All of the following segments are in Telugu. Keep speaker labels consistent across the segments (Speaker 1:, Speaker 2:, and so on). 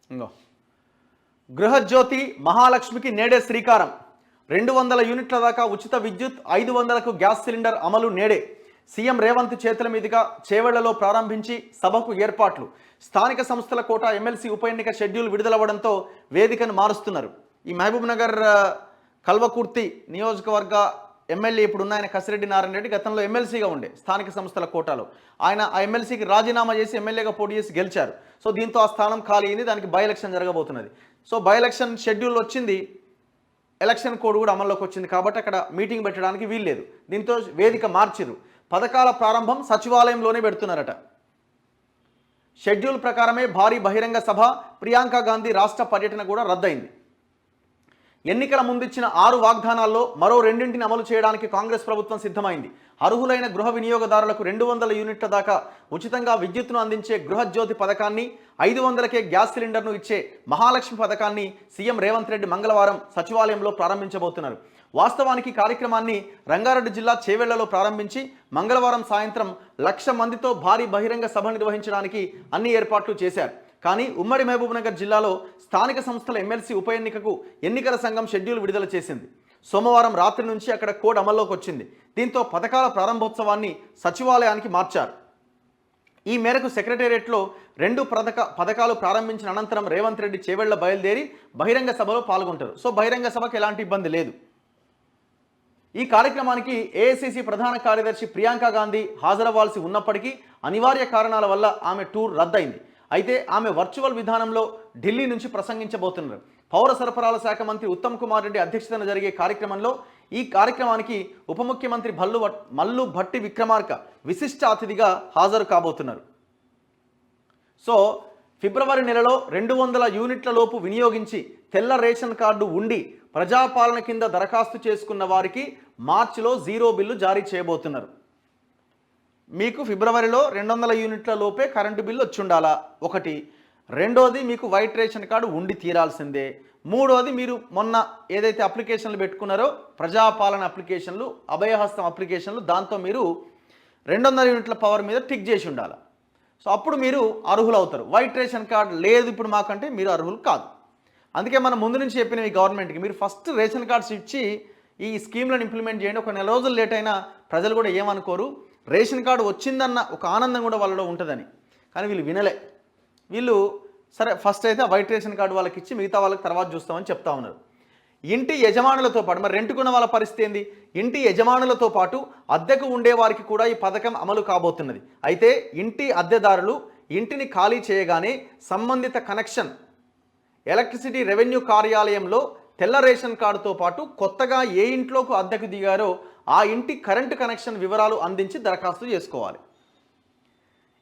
Speaker 1: ఇంగో గృహజ్యోతి మహాలక్ష్మికి నేడే శ్రీకారం. 200 యూనిట్ల దాకా ఉచిత విద్యుత్, 500కు గ్యాస్ సిలిండర్ అమలు నేడే. సీఎం రేవంత్ చేతుల మీదుగా చేవెళ్లలో ప్రారంభించి సభకు ఏర్పాట్లు. స్థానిక సంస్థల కోటా ఎమ్మెల్సీ ఉప ఎన్నిక షెడ్యూల్ విడుదలవ్వడంతో వేదికను మారుస్తున్నారు. ఈ మహబూబ్ నగర్ కల్వకుర్తి నియోజకవర్గ ఎమ్మెల్యే ఇప్పుడున్న ఆయన కసిరెడ్డి నారాయణ రెడ్డి గతంలో ఎమ్మెల్సీగా ఉండే స్థానిక సంస్థల కోటాలో ఆయన ఆ ఎమ్మెల్సీకి రాజీనామా చేసి ఎమ్మెల్యేగా పోటీ చేసి గెలిచారు. సో దీంతో ఆ స్థానం ఖాళీ అయింది. దానికి బై ఎలక్షన్ జరగబోతున్నది. సో బై ఎలక్షన్ షెడ్యూల్ వచ్చింది, ఎలక్షన్ కోడ్ కూడా అమల్లోకి వచ్చింది కాబట్టి అక్కడ మీటింగ్ పెట్టడానికి వీల్లేదు. దీంతో వేదిక మార్చిరు. పథకాల ప్రారంభం సచివాలయంలోనే పెడుతున్నారట. షెడ్యూల్ ప్రకారమే భారీ బహిరంగ సభ, ప్రియాంక గాంధీ రాష్ట్ర పర్యటన కూడా రద్దయింది. ఎన్నికల ముందిచ్చిన 6 వాగ్దానాల్లో మరో 2ంటిని అమలు చేయడానికి కాంగ్రెస్ ప్రభుత్వం సిద్ధమైంది. అర్హులైన గృహ వినియోగదారులకు 200 యూనిట్ల దాకా ఉచితంగా విద్యుత్తును అందించే గృహజ్యోతి పథకాన్ని, 500కే గ్యాస్ సిలిండర్ను ఇచ్చే మహాలక్ష్మి పథకాన్ని సీఎం రేవంత్ రెడ్డి మంగళవారం సచివాలయంలో ప్రారంభించబోతున్నారు. వాస్తవానికి కార్యక్రమాన్ని రంగారెడ్డి జిల్లా చేవెళ్లలో ప్రారంభించి మంగళవారం సాయంత్రం 1,00,000 మందితో భారీ బహిరంగ సభ నిర్వహించడానికి అన్ని ఏర్పాట్లు చేశారు. కానీ ఉమ్మడి మహబూబ్ నగర్ జిల్లాలో స్థానిక సంస్థల ఎమ్మెల్సీ ఉప ఎన్నికకు ఎన్నికల సంఘం షెడ్యూల్ విడుదల చేసింది. సోమవారం రాత్రి నుంచి అక్కడ కోడ్ అమల్లోకి వచ్చింది. దీంతో పథకాల ప్రారంభోత్సవాన్ని సచివాలయానికి మార్చారు. ఈ మేరకు సెక్రటేరియట్లో 2 పథకాలు ప్రారంభించిన అనంతరం రేవంత్ రెడ్డి చేవెళ్ల బయలుదేరి బహిరంగ సభలో పాల్గొంటారు. సో బహిరంగ సభకు ఎలాంటి ఇబ్బంది లేదు. ఈ కార్యక్రమానికి ఏఐసీసీ ప్రధాన కార్యదర్శి ప్రియాంక గాంధీ హాజరవ్వాల్సి ఉన్నప్పటికీ అనివార్య కారణాల వల్ల ఆమె టూర్ రద్దయింది. అయితే ఆమె వర్చువల్ విధానంలో ఢిల్లీ నుంచి ప్రసంగించబోతున్నారు. పౌర సరఫరాల శాఖ మంత్రి ఉత్తమ్ కుమార్ రెడ్డి అధ్యక్షతన జరిగే కార్యక్రమంలో ఈ కార్యక్రమానికి ఉప ముఖ్యమంత్రి మల్లు భట్టి విక్రమార్క విశిష్ట అతిథిగా హాజరు కాబోతున్నారు. సో ఫిబ్రవరి నెలలో 200 యూనిట్ల లోపు వినియోగించి తెల్ల రేషన్ కార్డు ఉండి ప్రజాపాలన కింద దరఖాస్తు చేసుకున్న వారికి మార్చిలో 0 బిల్లు జారీ చేయబోతున్నారు. మీకు ఫిబ్రవరిలో 200 యూనిట్ల లోపే కరెంటు బిల్లు వచ్చి ఉండాలా ఒకటి. రెండోది మీకు వైట్ రేషన్ కార్డు ఉండి తీరాల్సిందే. మూడోది మీరు మొన్న ఏదైతే అప్లికేషన్లు పెట్టుకున్నారో ప్రజాపాలన అప్లికేషన్లు, అభయహస్తం అప్లికేషన్లు, దాంతో మీరు 200 యూనిట్ల పవర్ మీద టిక్ చేసి ఉండాలి. సో అప్పుడు మీరు అర్హులు అవుతారు. వైట్ రేషన్ కార్డు లేదు ఇప్పుడు మాకంటే మీరు అర్హులు కాదు. అందుకే మనం ముందు నుంచి చెప్పిన ఈ గవర్నమెంట్కి మీరు ఫస్ట్ రేషన్ కార్డ్స్ ఇచ్చి ఈ స్కీమ్లను ఇంప్లిమెంట్ చేయండి. ఒక నెల రోజులు లేట్ అయినా ప్రజలు కూడా ఏమనుకోరు, రేషన్ కార్డు వచ్చిందన్న ఒక ఆనందం కూడా వాళ్ళలో ఉంటుందని. కానీ వీళ్ళు వినలే. వీళ్ళు సరే ఫస్ట్ అయితే వైట్ రేషన్ కార్డు వాళ్ళకి ఇచ్చి మిగతా వాళ్ళకి తర్వాత చూస్తామని చెప్తా ఉన్నారు. ఇంటి యజమానులతో పాటు మరి రెంటుకున్న వాళ్ళ పరిస్థితి ఏంది? ఇంటి యజమానులతో పాటు అద్దెకు ఉండే వారికి కూడా ఈ పథకం అమలు కాబోతున్నది. అయితే ఇంటి అద్దెదారులు ఇంటిని ఖాళీ చేయగానే సంబంధిత కనెక్షన్ ఎలక్ట్రిసిటీ రెవెన్యూ కార్యాలయంలో తెల్ల రేషన్ కార్డుతో పాటు కొత్తగా ఏ ఇంట్లోకి అద్దెకు దిగారో ఆ ఇంటి కరెంటు కనెక్షన్ వివరాలు అందించి దరఖాస్తు చేసుకోవాలి.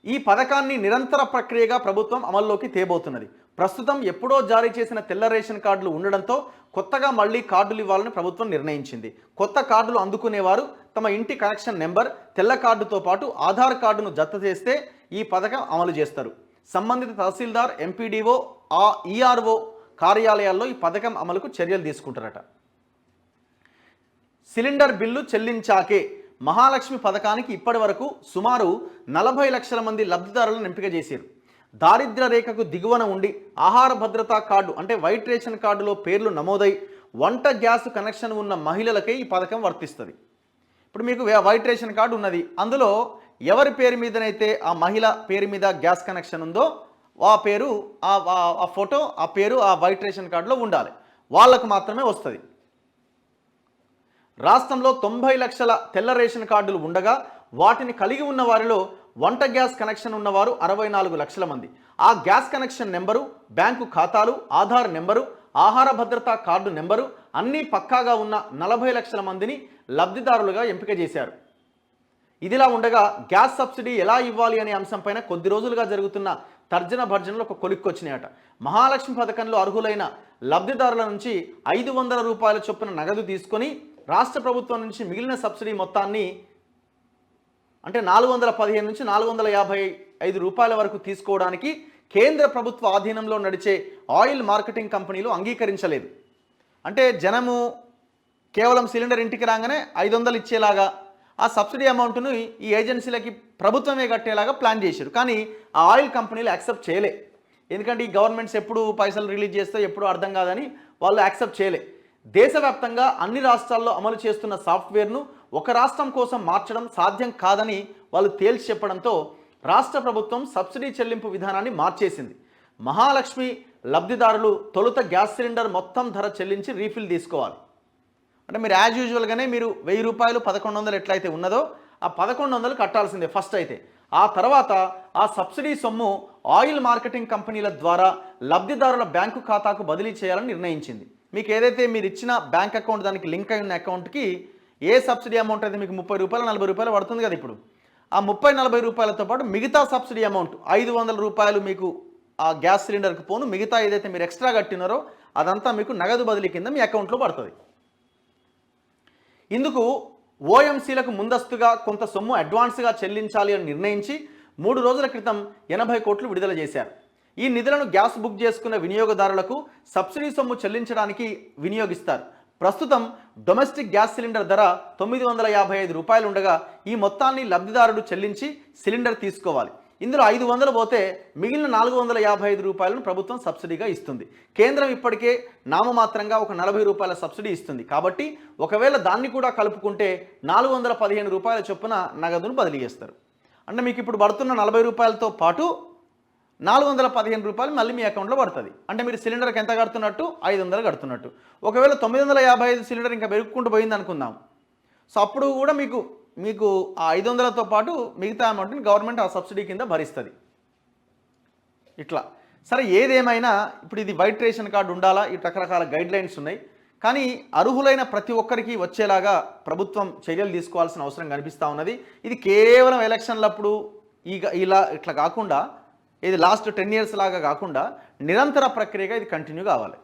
Speaker 1: ఈ పథకాన్ని నిరంతర ప్రక్రియగా ప్రభుత్వం అమల్లోకి తేబోతున్నది. ప్రస్తుతం ఎప్పుడో జారీ చేసిన తెల్ల రేషన్ కార్డులు ఉండడంతో కొత్తగా మళ్లీ కార్డులు ఇవ్వాలని ప్రభుత్వం నిర్ణయించింది. కొత్త కార్డులు అందుకునేవారు తమ ఇంటి కనెక్షన్ నెంబర్, తెల్ల కార్డుతో పాటు ఆధార్ కార్డును జత చేస్తే ఈ పథకం అమలు చేస్తారు. సంబంధిత తహసీల్దార్, ఎంపీడీఓ, ఈఆర్ఓ కార్యాలయాల్లో ఈ పథకం అమలుకు చర్యలు తీసుకుంటారట. సిలిండర్ బిల్లు చెల్లించాకే మహాలక్ష్మి పథకానికి ఇప్పటి వరకు సుమారు 40 లక్షల మంది లబ్ధిదారులను ఎంపిక చేశారు. దారిద్ర్య రేఖకు దిగువన ఉండి ఆహార భద్రతా కార్డు అంటే వైట్ రేషన్ కార్డులో పేర్లు నమోదై వంట గ్యాస్ కనెక్షన్ ఉన్న మహిళలకే ఈ పథకం వర్తిస్తుంది. ఇప్పుడు మీకు వైట్ రేషన్ కార్డు ఉన్నది, అందులో ఎవరి పేరు మీదనైతే ఆ మహిళ పేరు మీద గ్యాస్ కనెక్షన్ ఉందో ఆ పేరు, ఆ ఫోటో, ఆ పేరు ఆ వైట్ రేషన్ కార్డులో ఉండాలి. వాళ్ళకు మాత్రమే వస్తుంది. రాష్ట్రంలో 90 లక్షల తెల్ల రేషన్ కార్డులు ఉండగా వాటిని కలిగి ఉన్న వారిలో వంట గ్యాస్ కనెక్షన్ ఉన్నవారు 64 లక్షల మంది. ఆ గ్యాస్ కనెక్షన్ నెంబరు, బ్యాంకు ఖాతాలు, ఆధార్ నెంబరు, ఆహార భద్రతా కార్డు నెంబరు అన్నీ పక్కాగా ఉన్న 40 లక్షల మందిని లబ్ధిదారులుగా ఎంపిక చేశారు. ఇదిలా ఉండగా గ్యాస్ సబ్సిడీ ఎలా ఇవ్వాలి అనే అంశంపైన కొద్ది రోజులుగా జరుగుతున్న తర్జన భర్జనలు ఒక కొలిక్కొచ్చినాయట. మహాలక్ష్మి పథకంలో అర్హులైన లబ్ధిదారుల నుంచి 500 రూపాయల చొప్పున నగదు తీసుకొని రాష్ట్ర ప్రభుత్వం నుంచి మిగిలిన సబ్సిడీ మొత్తాన్ని అంటే 415 నుంచి 455 రూపాయల వరకు తీసుకోవడానికి కేంద్ర ప్రభుత్వ ఆధీనంలో నడిచే ఆయిల్ మార్కెటింగ్ కంపెనీలు అంగీకరించలేదు. అంటే జనము కేవలం సిలిండర్ ఇంటికి రాగానే 500 ఇచ్చేలాగా ఆ సబ్సిడీ అమౌంట్ను ఈ ఏజెన్సీలకి ప్రభుత్వమే కట్టేలాగా ప్లాన్ చేశారు. కానీ ఆ ఆయిల్ కంపెనీలు యాక్సెప్ట్ చేయలే. ఎందుకంటే ఈ గవర్నమెంట్స్ ఎప్పుడు పైసలు రిలీజ్ చేస్తే ఎప్పుడు అర్థం కాదని వాళ్ళు యాక్సెప్ట్ చేయలే. దేశవ్యాప్తంగా అన్ని రాష్ట్రాల్లో అమలు చేస్తున్న సాఫ్ట్వేర్ను ఒక రాష్ట్రం కోసం మార్చడం సాధ్యం కాదని వాళ్ళు తేల్చి చెప్పడంతో రాష్ట్ర ప్రభుత్వం సబ్సిడీ చెల్లింపు విధానాన్ని మార్చేసింది. మహాలక్ష్మి లబ్ధిదారులు తొలుత గ్యాస్ సిలిండర్ మొత్తం ధర చెల్లించి రీఫిల్ తీసుకోవాలి. అంటే మీరు యాజ్ యూజువల్గానే మీరు 1000 రూపాయలు 1100 ఎట్లయితే ఉన్నదో ఆ 1100 కట్టాల్సిందే ఫస్ట్ అయితే. ఆ తర్వాత ఆ సబ్సిడీ సొమ్ము ఆయిల్ మార్కెటింగ్ కంపెనీల ద్వారా లబ్ధిదారుల బ్యాంకు ఖాతాకు బదిలీ చేయాలని నిర్ణయించింది. మీకు ఏదైతే మీరు ఇచ్చిన బ్యాంక్ అకౌంట్ దానికి లింక్ అయి ఉన్న అకౌంట్కి ఏ సబ్సిడీ అమౌంట్ అయితే మీకు 30 రూపాయలు 40 రూపాయలు పడుతుంది కదా, ఇప్పుడు ఆ 30-40 రూపాయలతో పాటు మిగతా సబ్సిడీ అమౌంట్ 500 రూపాయలు మీకు ఆ గ్యాస్ సిలిండర్కి పోను, మిగతా ఏదైతే మీరు ఎక్స్ట్రా కట్టినారో అదంతా మీకు నగదు బదిలీ కింద మీ అకౌంట్లో పడుతుంది. ఇందుకు ఓఎంసీలకు ముందస్తుగా కొంత సొమ్ము అడ్వాన్స్గా చెల్లించాలి అని నిర్ణయించి 3 రోజుల క్రితం 80 కోట్లు విడుదల చేశారు. ఈ నిధులను గ్యాస్ బుక్ చేసుకున్న వినియోగదారులకు సబ్సిడీ సొమ్ము చెల్లించడానికి వినియోగిస్తారు. ప్రస్తుతం డొమెస్టిక్ గ్యాస్ సిలిండర్ ధర 955 రూపాయలు ఉండగా ఈ మొత్తాన్ని లబ్ధిదారుడు చెల్లించి సిలిండర్ తీసుకోవాలి. ఇందులో 500 పోతే మిగిలిన 455 రూపాయలను ప్రభుత్వం సబ్సిడీగా ఇస్తుంది. కేంద్రం ఇప్పటికే నామమాత్రంగా ఒక 40 రూపాయల సబ్సిడీ ఇస్తుంది. కాబట్టి ఒకవేళ దాన్ని కూడా కలుపుకుంటే 415 రూపాయల చొప్పున నగదును బదిలీ చేస్తారు. అంటే మీకు ఇప్పుడు పడుతున్న 40 రూపాయలతో పాటు 415 రూపాయలు మళ్ళీ మీ అకౌంట్లో పడుతుంది. అంటే మీరు సిలిండర్కి ఎంత కడుతున్నట్టు 500 కడుతున్నట్టు. ఒకవేళ 955 సిలిండర్ ఇంకా పెరుగుకుంటూ పోయింది అనుకుందాం. సో అప్పుడు కూడా మీకు ఆ 500తో పాటు మిగతా అమౌంట్ని గవర్నమెంట్ ఆ సబ్సిడీ కింద భరిస్తుంది. ఇట్లా సరే ఏదేమైనా ఇప్పుడు ఇది వైట్ రేషన్ కార్డు ఉండాలా, ఈ రకరకాల గైడ్ లైన్స్ ఉన్నాయి. కానీ అర్హులైన ప్రతి ఒక్కరికి వచ్చేలాగా ప్రభుత్వం చర్యలు తీసుకోవాల్సిన అవసరం కనిపిస్తూ ఉన్నది. ఇది కేవలం ఎలక్షన్లప్పుడు ఇట్లా కాకుండా, ఇది లాస్ట్ 10 years లాగా కాకుండా నిరంతర ప్రక్రియగా ఇది కంటిన్యూ కావాలి.